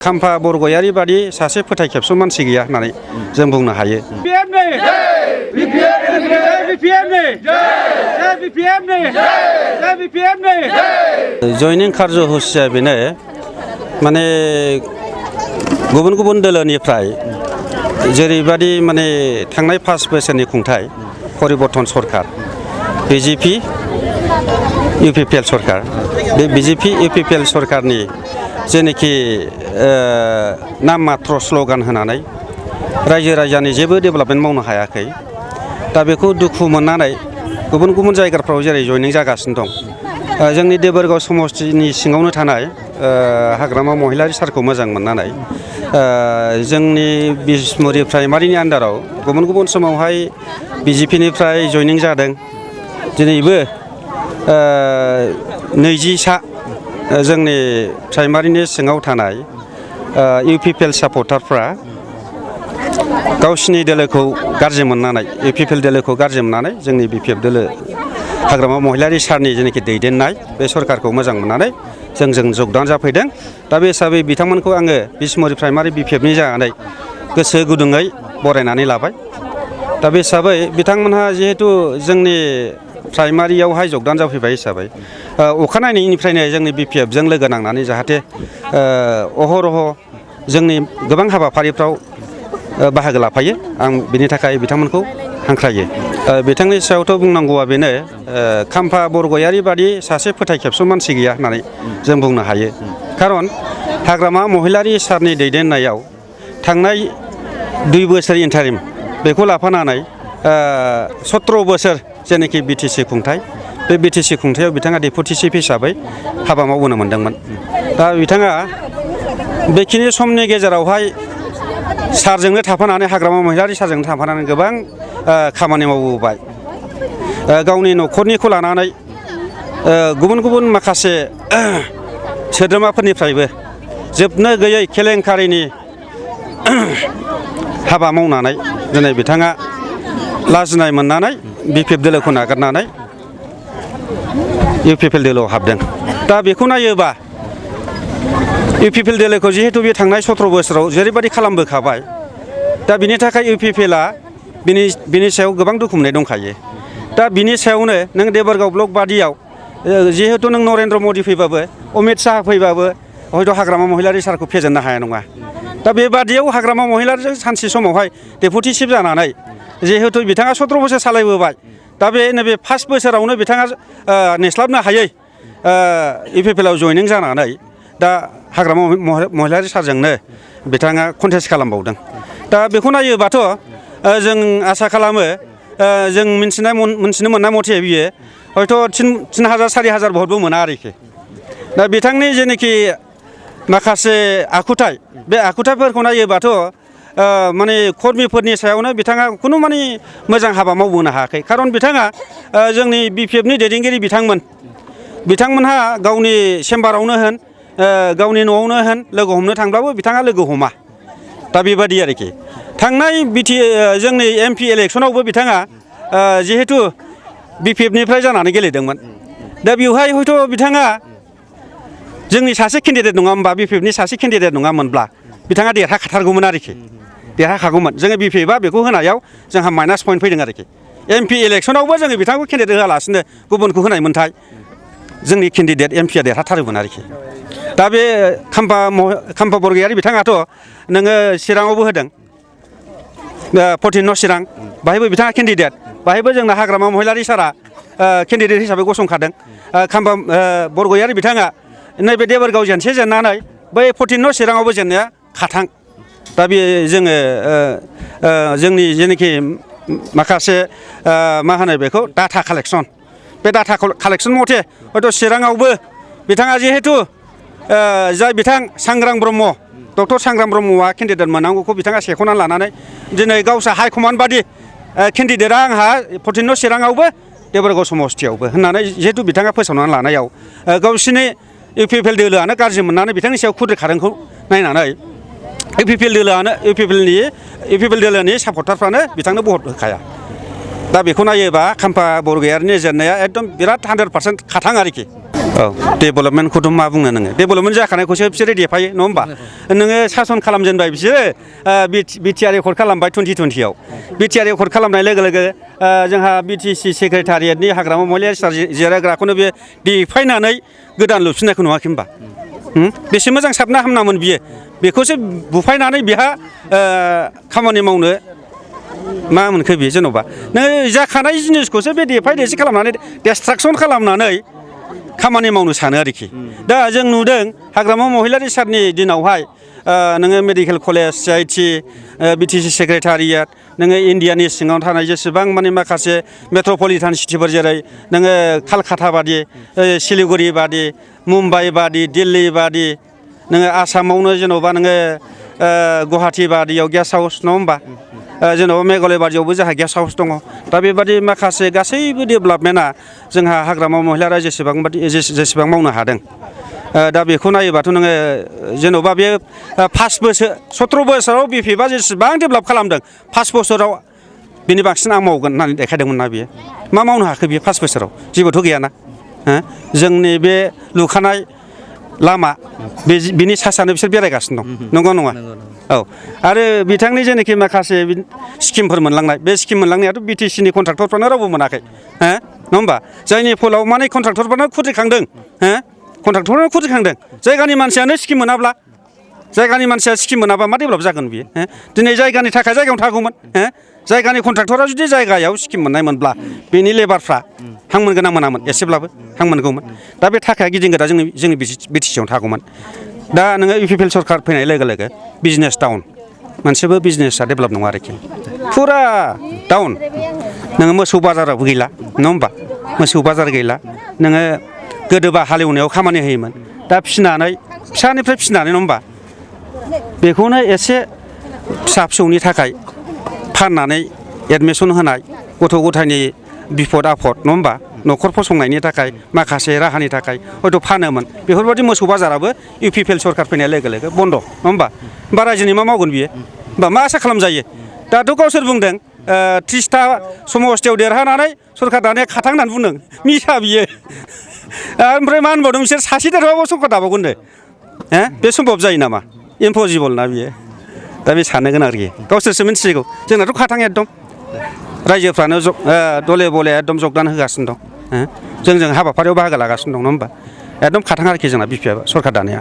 खाम्फा बरगयारि बादि सासे फोथायखेबसु मानसि गैया होननानै जों बुंनो हायो। जयनिं कार्यसुचिया बेनो माने गुबुन गुबुन दोलोनिफ्राय जेरैबादि माने थांनाय 5 बोसोरनि खुंथाय परिबर्तन सरकार बीजेपी UPPL सरकार बे बीजेपी UPPL सरकारनि जेनेखि नाम मात्र स्ल'गान होनानै रायजो राजानि जेबो डेभेलपमेन्ट मावनो हायाखै। दा बेखौ दुखु मोननानै गुबुन गुबुन जायगाफ्राव जेरै जयनिं जागासिनो दं। जोंनि देबोरगाव समस्तिनि सिङावनो थानाय हाग्रामा महिलारि सारखौ मोजां मोननानै जोंनि बिसमुरि प्राइमारिनि आन्दाराव गुबुन गुबुन समावहाय बीजेपीनिफ्राय जयनिं जादों। दिनैबो 20सा जोंनि प्राइमारिनि सिङाव थानाय UPPL सापर्टारफ्रा गावसिनि दोलोखौ गाज्रि मोननानै UPPL दोलोखौ गाज्रि मोननानै जोंनि BPF दोलो हाग्रामा महिलारि सारनि जेनाखि दैदेननाय बे सरकारखौ मोजां मोननानै जोंजों जगदान जाफैदों। दा बे हिसाबै बिथांमोनखौ आङो बिसमुरि प्राइमारि BPFनि जानानै गोसो गुदुङै बरायनानै लाबाय। दा बे हिसाबै बिथांमोनहा जिहेतु जोंनि प्राइमारियावहाय जगदान जाफैबाय हिसाबै अखानायैनिफ्रायनो जोंनि BPFजों लोगो नांनानै जाहाथे अहरह जोंनि गोबां हाबाफारिफ्राव बाहागो लाफायो आं बिनि थाखाय बिथांमोनखौ हांख्रायो। बिथांनि सायावथ' बुंनांगौआ बेनो खाम्फा बरगयारि बादि सासे फोथायखेबसु मानसि गैया होननानै जों बुंनो हायो। खारन हाग्रामा महिलारि सारनि दैदेननायाव थांनाय 2 बोसोर इन्टारिम बेखौ लाफानानै 17 बोसोर जेनाखि BTC खुंथाय बे BTC खुंथायाव बिथाङा डेपुटि चिफ हिसाबै हाबा मावबोनो मोनदोंमोन। दा बिथाङा बेखिनि समनि गेजेरावहाय सारजोंनो थाफानानै हाग्रामा महिलारि सारजोंनो थाफानानै गोबां खामानि मावबोबाय। गावनि न'खरनिखौ लानानै गुबुन गुबुन माखासे सोद्रोमाफोरनिफ्रायबो जोबनो गैयै केलेंकारिनि हाबा मावनानै दिनै बिथाङा लाजिनाय मोननानै BPF दोलोखौ नागारनानै UPPL दोलोआव हाबदों। दा बेखौ नायोबा UPPL दोलोखौ जिहेतु बे थांनाय 17 बोसोराव जेरैबायदि खालामबोखाबाय दा बिनि थाखाय UPPLआ बिनि सायाव गोबां दुखु मोननाय दंखायो। दा बिनि सायावनो नों देबोरगाव ब्लक बादियाव जिहेतु नों नरेन्द्र मदि फैबाबो अमित शाह फैबाबो हयथ' हाग्रामा महिलारि सारखौ फेजेननो हाया नङा। दा बेबादियाव हाग्रामा महिलारिजों सानसे समावहाय डेपुटि चिफ जानानै जिहेतु बिथाङा 17 बोसोर सालायबोबाय। दा बे नैबे 1 बोसोरावनो बिथाङा नेस्लाबनो हायै UPPLआव जयनिं जानानै दा हाग्रामा महिलारि सारजोंनो बिथाङा कन्टेस्ट खालामबावदों। दा बेखौ नायोबाथ' जों आसा खालामो जों मिन्थिनो मोननाय मथे बियो हयथ' 3000 4000 भटबो मोना आरोखि। दा बिथांनि जेनाखि माखासे आखुथाय बे आखुथायफोरखौ नायोबाथ' माने कर्मिफोरनि सायावनो बिथाङा खुनु माने मोजां हाबा मावबोनो हायाखै। खारन बिथाङा जोंनि BPFनि दैदेनगिरि बिथांमोनहा गावनि चेम्बारावनो होन गावनि न'आवनो होन लोगो हमनो थांब्लाबो बिथाङा लोगो हमा। दा बेबादि आरोखि थांनाय जोंनि MP इलेक्सनावबो बिथाङा जिहेतु BPFनिफ्राय जानानै गेलेदोंमोन। दा बेवहाय हयथ' बिथाङा जोंनि सासे केन्डिडेट नङा होमबा BPFनि सासे केन्डिडेट नङामोनब्ला बिथाङा देरहाखाथारगौमोन आरोखि देरहाखागौमोन। जोङो BPFआ बेखौ होनायाव जोंहा माइनास पइन्ट फैदों आरोखि। MP इलेक्सनावबो जोङो बिथांखौ केन्डिडेट होआलासिनो गुबुनखौ होनायमोनथाय जोंनि केन्डिडेट MPआ देरहाथारोमोन आरोखि। दा बे खाम्फा बरगयारि बिथाङाथ' नोङो चिराङावबो होदों 14 न' चिरां बाहायबो बिथाङा केन्डिडेट बाहायबो जोंना हाग्रामा महिलारि सारा केन्डिडेट हिसाबै गसंखादों। खाम्फा बरगयारि बिथाङा नैबे देबोरगाव जेनसे जेननानै बै 14 न' चिराङावबो जेननाया खाथां। दा बे जोङो जोंनि जेनाखि माखासे मा होनो बेखौ डाटा कालेक्सन बे डाटा कालेक्सन मथे हयथ' चिराङावबो बिथाङा जिहेतु जाय बिथां सांग्रां ब्रह्म डक्टर सांग्रां ब्रह्मआ केन्डिडेट मोननांगौखौ बिथाङा सेख'नानै लानानै दिनै गावसा हाइकमान्ड बादि केन्डिडेटआ आंहा 14 न' चिराङावबो देबोरगाव समस्तियावबो होननानै जिहेतु बिथाङा फोसावनानै लानायाव गावसिनि UPPL दोलोआनो गाज्रि मोननानै बिथांनि सायाव खुद्रिखादोंखौ नायनानै UPPL दोलोनि सापर्टारफ्रानो बिथांनो भट होखाया। दा बेखौ नायोबा खाम्फा बरगयारिनि जेननाया एकदम बिराद 100% खाथां आरोखि। औ डेभेलपमेन्टखौथ' मा बुंनो नोङो डेभेलपमेन्ट जाखानायखौसो बिसोरो देफायो नङा होमबा नोङो सासन खालामजेनबाय बिसोरो बिटिआर एकर्ड खालामबाय 2020आव बिटिआर एकर्ड खालामनाय लोगो लोगो जोंहा बिटिसि सेक्रेटारियेटनि हाग्रामा महिला जिरायग्राखौनो बे देफायनानै गोदान लुफिननायखौ नुवाखै होमबा बेसे मोजां साबना हामनामोन बियो बेखौसो बुफायनानै बेहा खामानि मावनो मा मोनखो बियो जेन'बा नों जाखानाय जिनिसखौसो बे देफाय देसि खालामनानै डेस्ट्राकसन खालामनानै खामानि मावनो सानो आरोखि दा जों नुदों हाग्रामा महिलारि सारनि दिनावहाय नोङो medical college CIT BTC secretariat नोङो इण्डियानि सिङाव थानाय जेसेबां माने माखासे मेट्रपलिटान सिटिफोर जेरै नोङो कलकाता बादि सिलिगुरि बादि मुम्बाइ बादि दिल्ली बादि नोङो आसामावनो जेन'बा नोङो गुवाहाटि बादियाव गेस्ट हाउस नङा होमबा जेन'बा मेघालय बादियावबो जोंहा गेस्ट हाउस दङ दा बेबादि माखासे गासैबो डेभेलपमेन्टआ जोंहा हाग्रामा महिलारा जेसेबां मावनो हादों दा बेखौ नायोबाथ' नोङो जेन'बा बे 5 बोसोर 17 बोसोराव बिपिएफआ जेसेबां डेभेलप खालामदों 5 बोसोराव बिनि बांसिन आं मावगोन होननानै देखायदोंमोन ना बियो मा मावनो हाखो बियो 5 बोसोराव जेबोथ' गैयाना जोंनि बे लुखानाय लामा बिनि सा सानो बिसोर बेरायगासिनो दं नंगौ नङा औ आरो बिथांनि जेनाखि माखासे स्किमफोर मोनलांनाय बे स्किम मोनलांनायाथ' बिटिसिनि कन्ट्राक्टरफ्रानो रावबो मोनाखै नङा होमबा जायनि फलाव माने कन्ट्राक्टरफ्रानो खुद्रिखांदों कन्ट्राक्टरफ्रानो खुद्रिखांदों जायगानि मानसियानो स्किम मोनाब्ला जायगानि मानसिया स्किम मोनाबा मा डेभेलप जागोन बियो दिनै जायगानि थाखाय जायगायावनो थागौमोन जायगानि कन्ट्राक्टरा जुदि जायगायाव स्किम मोननाय मोनब्ला बेनि लेबारफ्रा हां मोनगोन ना मोनामोन एसेब्लाबो हां मोनगौमोन दा बे थाखाया गिदिंगोदा जोंनि बिटिसियावनो थागौमोन दा नोङो इउपिपिएल सरकार फैनाय लोगो लोगो बिजनेस डाउन मोनसेबो बिजनेसा डेभेलप नङा आरोखि फुरा डाउन नोङो मोसौ बाजाराबो गैला नङा होमबा मोसौ बाजार गैला नोङो गोदोबा हालेवनायाव खामानि होयोमोन दा फिसानिफ्राय फिसिनानै नङा होमबा बेखौनो एसे फिसा फिसौनि थाखाय फाननानै एडमिसन होनाय गथ' गथायनि बिफद आफद नङा होमबा न'खर फसंनायनि थाखाय माखासे राहानि थाखाय हयथ' फानोमोन बेफोरबायदि मोसौ बाजाराबो इउपिपिएल सरकार फैनाय लोगो लोगो बन्द' नङा होमबा होमबा रायजोनि मा मावगोन बियो होमबा मा आसा खालामजायो दाथ' गावसोर बुंदों 30टा समस्थियाव देरहानानै सरकार दानाया खाथां होननानै बुंदों मिसा बियो ओमफ्राय मा होनबावदों बिसोर सासे देरहाबाबो सरकार दाबावगोननो बे सम्भब जायो नामा इम्पसिबल ना बियो दा बे साननो गोनां आरोखि गावसोरसो मिन्थिगौ जोंनाथ' खाथां एकदम रायजोफ्रानो दले बले एकदम जगदान होगासिनो दं जोंजों हाबाफारियाव बाहागो लागासिनो दं नङा होमबा एकदम खाथां आरोखि जोंना बिपिएफआ सरकार दानाया